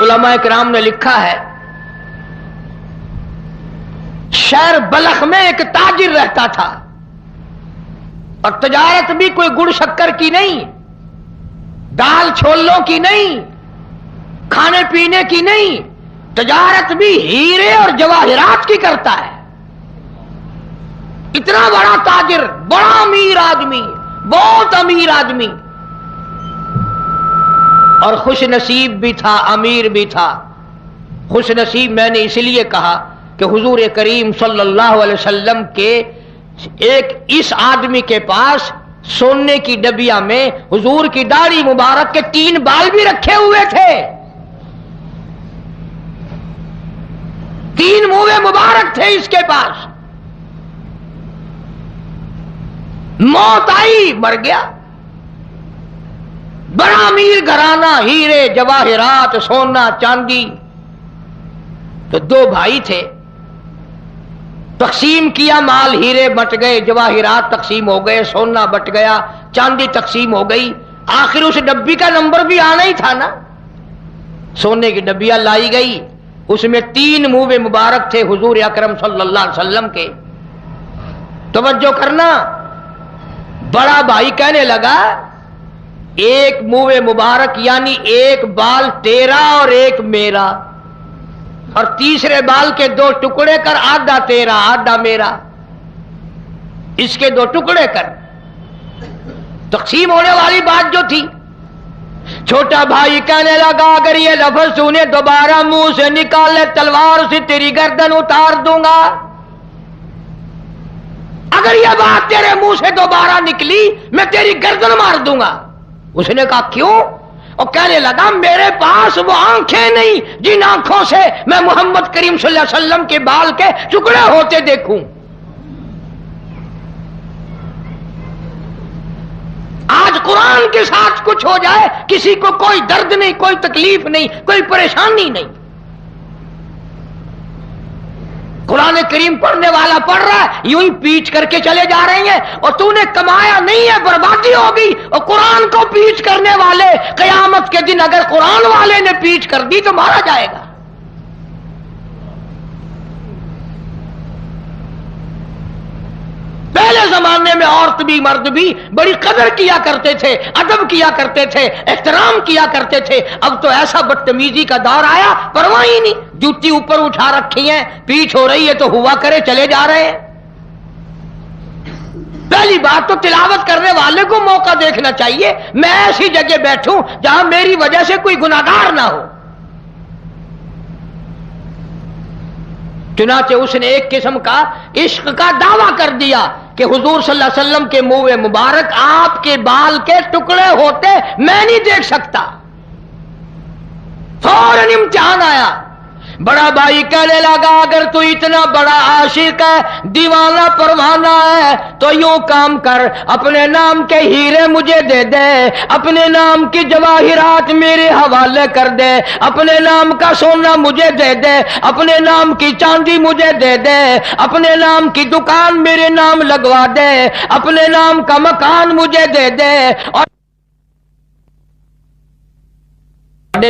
उलमा किराम ने लिखा है, शहर बलख में एक ताजिर रहता था और तजारत भी कोई गुड़ शक्कर की नहीं, दाल छोलों की नहीं, खाने पीने की नहीं, तजारत भी हीरे और जवाहिरात की करता है। इतना बड़ा ताजिर, बड़ा अमीर आदमी, बहुत अमीर आदमी, और खुश नसीब भी था, अमीर भी था। खुश नसीब मैंने इसलिए कहा कि हुजूर करीम सल्लल्लाहु अलैहि वसल्लम के एक इस आदमी के पास सोने की डबिया में हुजूर की दाढ़ी मुबारक के 3 बाल भी रखे हुए थे। 3 मुंह मुबारक थे इसके पास। मौत आई, मर गया। बड़ा अमीर घराना, हीरे जवाहिरात, सोना चांदी। तो 2 भाई थे, तकसीम किया माल, हीरे बट गए, जवाहिरात तकसीम हो गए, सोना बट गया, चांदी तकसीम हो गई। आखिर उस डब्बी का नंबर भी आना ही था ना। सोने की डब्बियां लाई गई, उसमें 3 मुंह मुबारक थे हुजूर अकरम सल्लल्लाहु अलैहि वसल्लम के। तवज्जो करना, बड़ा भाई कहने लगा, एक मुंह मुबारक यानी एक बाल तेरा और एक मेरा, और तीसरे बाल के 2 टुकड़े कर, आधा तेरा आधा मेरा, इसके 2 टुकड़े कर। तकसीम होने वाली बात जो थी। छोटा भाई कहने लगा, अगर ये लफ्ज तूने दोबारा मुंह से निकाले, तलवार से तेरी गर्दन उतार दूंगा। अगर यह बात तेरे मुंह से दोबारा निकली, मैं तेरी गर्दन मार दूंगा। उसने कहा क्यों? और कहने लगा, मेरे पास वो आंखें नहीं जिन आंखों से मैं मोहम्मद करीम सल्लल्लाहु अलैहि वसल्लम के बाल के टुकड़े होते देखूं। आज कुरान के साथ कुछ हो जाए, किसी को कोई दर्द नहीं, कोई तकलीफ नहीं, कोई परेशानी नहीं। कुरान करीम पढ़ने वाला पढ़ रहा है, यूं ही पीछ करके चले जा रहे हैं, और तूने कमाया नहीं है, बर्बादी होगी। और कुरान को पीछ करने वाले, कयामत के दिन अगर कुरान वाले ने पीछ कर दी तो मारा जाएगा। पहले जमाने में औरत भी मर्द भी बड़ी कदर किया करते थे, अदब किया करते थे, एहतराम किया करते थे। अब तो ऐसा बदतमीजी का दौर आया, परवाह ही नहीं। जूती ऊपर उठा रखी है, पीठ हो रही है तो हुआ करे, चले जा रहे हैं। पहली बात तो तिलावत करने वाले को मौका देखना चाहिए। मैं ऐसी जगह बैठूं जहां मेरी वजह से कोई गुनाहगार ना हो। चुनाचे उसने एक किस्म का इश्क का दावा कर दिया कि हुजूर सल्लल्लाहु अलैहि वसल्लम के मुंह मुबारक आपके बाल के टुकड़े होते मैं नहीं देख सकता। फौरन इम्तिहान आया। बड़ा भाई कहने लगा, अगर तू इतना बड़ा आशिक है, दीवाना परवाना है, तो यूं काम कर, अपने नाम के हीरे मुझे दे दे, अपने नाम की जवाहिरात मेरे हवाले कर दे, अपने नाम का सोना मुझे दे दे, अपने नाम की चांदी मुझे दे दे, अपने नाम की दुकान मेरे नाम लगवा दे, अपने नाम का मकान मुझे दे दे। और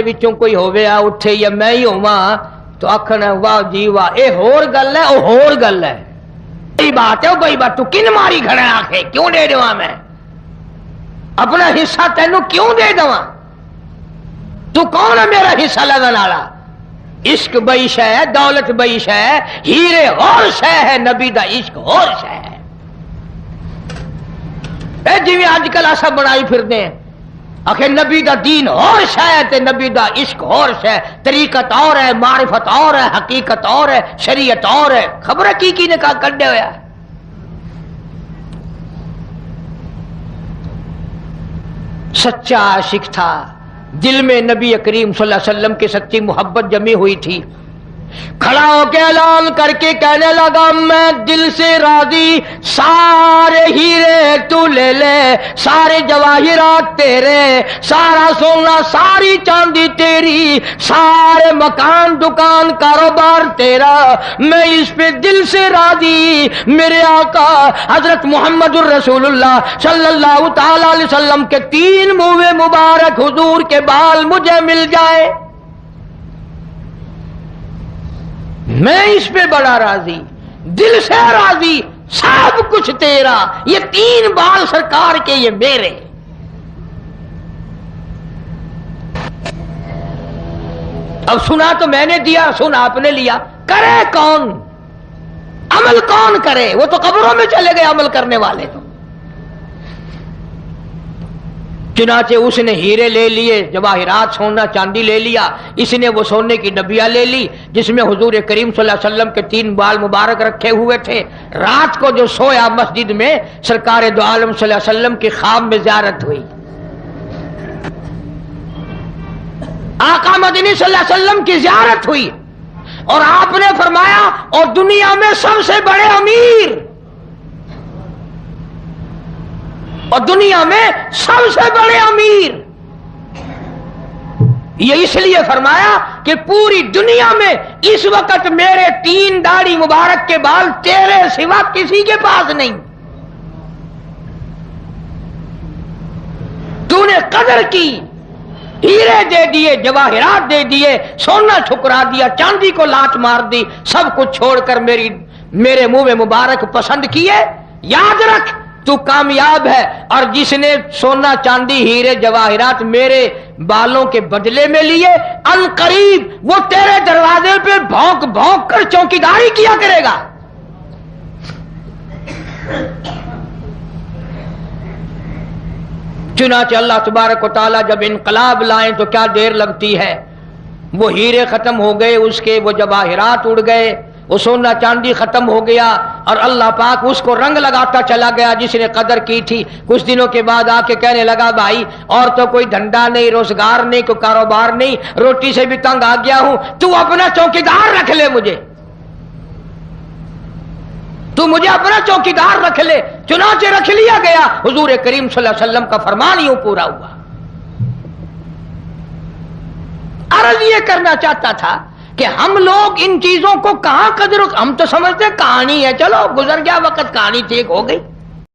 विचों कोई होवे आ उठे या मैं ही होवा तो आखना वाह जी वाह, ये होर गल है, वो होर गल है। यही बात है भाई, बात तू किन मारी खड़ा आखे, क्यों दे देवा मैं अपना हिस्सा, तेनू क्यों दे देवा? तू कौन है मेरा हिस्सा लगन वाला? इश्क बई शै है, दौलत बई शै है, हीरे और शै है, नबी दा इश्क और शै है। जिवें अजकल असा बनाई फिरदे हैं, आखिर नबी दा दीन और शै ते नबी दा इश्क और शै, तरीकत और है, मारिफत और है, हकीकत और है, शरीयत और है। खबर है की ने कहा कड्डे होया। सच्चा आशिक था, दिल में नबी करीम सल्लल्लाहु अलैहि वसल्लम की सच्ची मोहब्बत जमी हुई थी। खड़ा होकर ऐलान करके कहने लगा, मैं दिल से राजी, सारे हीरे तू ले ले, सारे जवाहिरात तेरे, सारा सोना सारी चांदी तेरी, सारे मकान दुकान कारोबार तेरा, मैं इस पे दिल से राजी। मेरे आका हजरत मोहम्मदुर रसूलुल्लाह सल्लल्लाहु ताला अलैहि वसल्लम के 3 मुंह मुबारक हुजूर के बाल मुझे मिल जाए। میں اس پہ بڑا راضی، دل سے راضی، سب کچھ تیرا، یہ 3 بال سرکار کے یہ میرے۔ اب سنا تو میں نے دیا، سن آپ نے لیا، کرے کون؟ عمل کون کرے؟ وہ تو قبروں میں چلے گئے عمل کرنے والے تو۔ چنانچہ اس نے ہیرے لے لیے، جواہرات، سونا چاندی لے لیا، اس نے وہ سونے کی ڈبیا لے لی جس میں حضور کریم صلی اللہ علیہ وسلم کے 3 بال مبارک رکھے ہوئے تھے۔ رات کو جو سویا مسجد میں، سرکار دو عالم صلی اللہ علیہ وسلم کی خواب میں زیارت ہوئی، آقا مدنی صلی اللہ علیہ وسلم کی زیارت ہوئی، اور آپ نے فرمایا اور دنیا میں سب سے بڑے امیر، اور دنیا میں سب سے بڑے امیر، یہ اس لیے فرمایا کہ پوری دنیا میں اس وقت میرے 3 داڑھی مبارک کے بال تیرے سوا کسی کے پاس نہیں۔ تو نے قدر کی، ہیرے دے دیے، جواہرات دے دیے، سونا ٹھکرا دیا، چاندی کو لات مار دی، سب کچھ چھوڑ کر میرے منہ میں مبارک پسند کیے۔ یاد رکھ تو کامیاب ہے، اور جس نے سونا چاندی ہیرے جواہرات میرے بالوں کے بدلے میں لیے، ان قریب وہ تیرے دروازے پہ بھونک بھونک کر چوکیداری کیا کرے گا۔ چنانچہ اللہ تبارک و تعالیٰ جب انقلاب لائیں تو کیا دیر لگتی ہے، وہ ہیرے ختم ہو گئے، اس کے وہ جواہرات اڑ گئے، وہ سونا چاندی ختم ہو گیا، اور اللہ پاک اس کو رنگ لگاتا چلا گیا جس نے قدر کی تھی۔ کچھ دنوں کے بعد آ کے کہنے لگا بھائی اور تو کوئی دھندا نہیں، روزگار نہیں، کوئی کاروبار نہیں، روٹی سے بھی تنگ آ گیا ہوں، تو اپنا چوکیدار رکھ لے، تو مجھے اپنا چوکیدار رکھ لے۔ چنانچہ رکھ لیا گیا، حضور کریم صلی اللہ علیہ وسلم کا فرمان یوں پورا ہوا۔ عرض یہ کرنا چاہتا تھا کہ ہم لوگ ان چیزوں کو کہاں قدر، ہم تو سمجھتے کہانی ہے، چلو گزر گیا وقت، کہانی ٹھیک ہو گئی۔